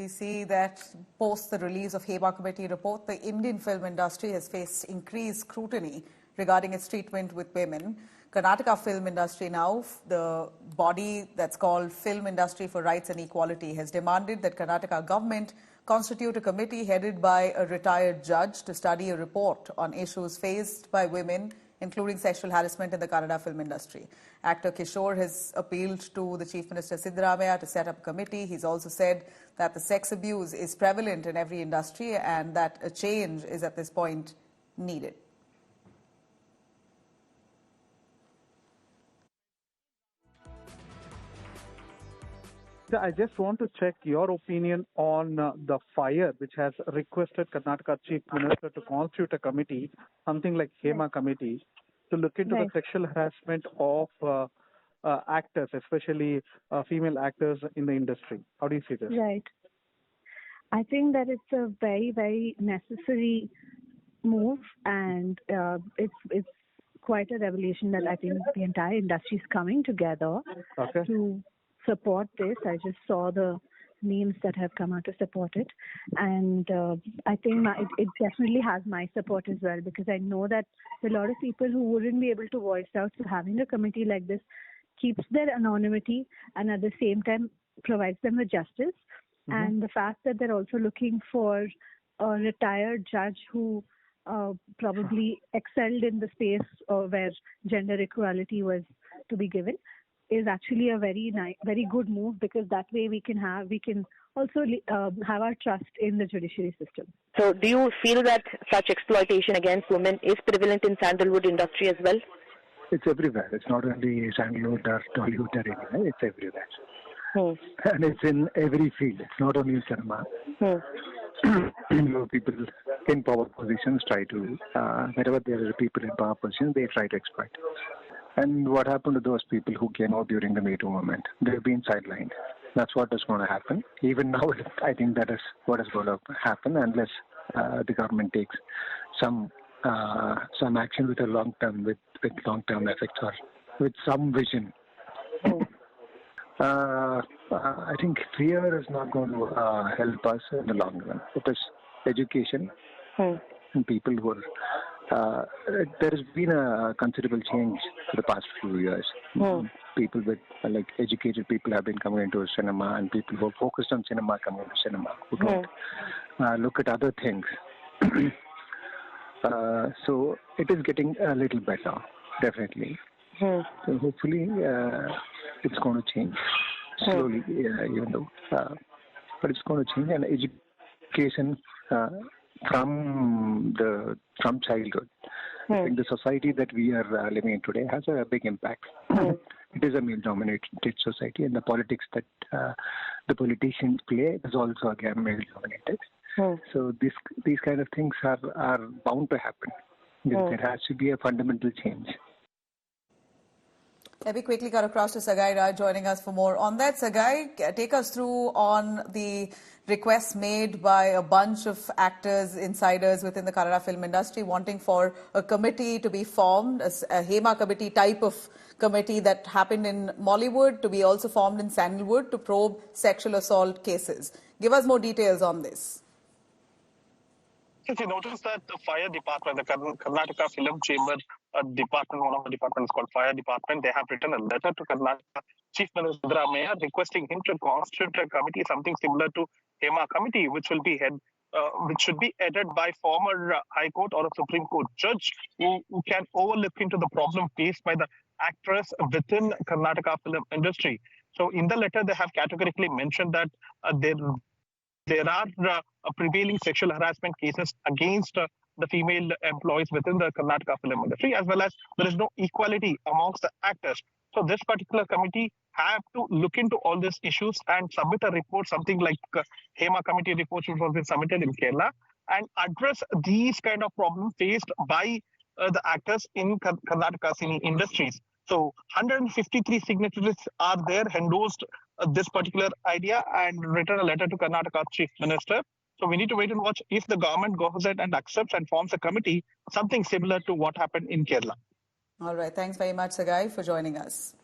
we see that post the release of Hibach Committee report, the Indian film industry has faced increased scrutiny regarding its treatment with women. Karnataka film industry now, the body that's called Film Industry for Rights and Equality, has demanded that Karnataka government constitute a committee headed by a retired judge to study a report on issues faced by women, including sexual harassment in the Kannada film industry. Actor Kishore has appealed to the Chief Minister Siddharamaiah to set up a committee. He's also said that the sex abuse is prevalent in every industry and that a change is at this point needed. I just want to check your opinion on the FIRE, which has requested Karnataka Chief Minister to constitute a committee, something like Hibach Committee, to look into the sexual harassment of actors, especially female actors in the industry. How do you see this? Right. I think that it's a very, very necessary move, and it's quite a revelation that I think the entire industry is coming together to support this. I just saw the memes that have come out to support it, and I think it definitely has my support as well, because I know that there are a lot of people who wouldn't be able to voice out. So having a committee like this keeps their anonymity and at the same time provides them with justice. And the fact that they're also looking for a retired judge who probably excelled in the space where gender equality was to be given is actually a very good move, because that way we can also have our trust in the judiciary system. So do you feel that such exploitation against women is prevalent in Sandalwood industry as well? It's everywhere. It's not only Sandalwood or Tollywood or anywhere. It's everywhere. And it's in every field. It's not only in cinema. People in power positions try to, wherever there are people in power positions, they try to exploit. And what happened to those people who came out during the Me Too movement? They've been sidelined. That's what is going to happen. Even now, I think that is what is going to happen unless the government takes some action with a long-term effects or with some vision. I think fear is not going to help us in the long run. It is education and people who are. There has been a considerable change for the past few years. People with educated people have been coming into cinema, and people who are focused on cinema coming into cinema, who don't look at other things. So it is getting a little better, definitely. So hopefully it's going to change slowly, even though, but it's going to change. And education from childhood. I think the society that we are living in today has a big impact. It is a male-dominated society, and the politics that the politicians play is also again male-dominated. So these kind of things are bound to happen. There has to be a fundamental change. Let me quickly cut across to Sagai Raj joining us for more on that. Sagai, take us through on the requests made by a bunch of actors, insiders within the Kannada film industry wanting for a committee to be formed, a Hibach Committee type of committee that happened in Bollywood to be also formed in Sandalwood to probe sexual assault cases. Give us more details on this. If you notice that the fire department, the Karnataka Film Chamber department, one of the departments called Fire Department, they have written a letter to Karnataka Chief Minister Siddharamaiah requesting him to constitute a committee, something similar to Hibach Committee, which should be headed by former High Court or a Supreme Court judge who can overlook into the problem faced by the actress within Karnataka film industry. So in the letter, they have categorically mentioned that there are prevailing sexual harassment cases against the female employees within the Karnataka film industry, as well as there is no equality amongst the actors. So this particular committee have to look into all these issues and submit a report, something like Hibach Committee report which was been submitted in Kerala, and address these kind of problems faced by the actors in Karnataka cine industries. So 153 signatories are there, endorsed this particular idea and written a letter to Karnataka Chief Minister. So we need to wait and watch if the government goes ahead and accepts and forms a committee, something similar to what happened in Kerala. All right. Thanks very much, Sagai, for joining us.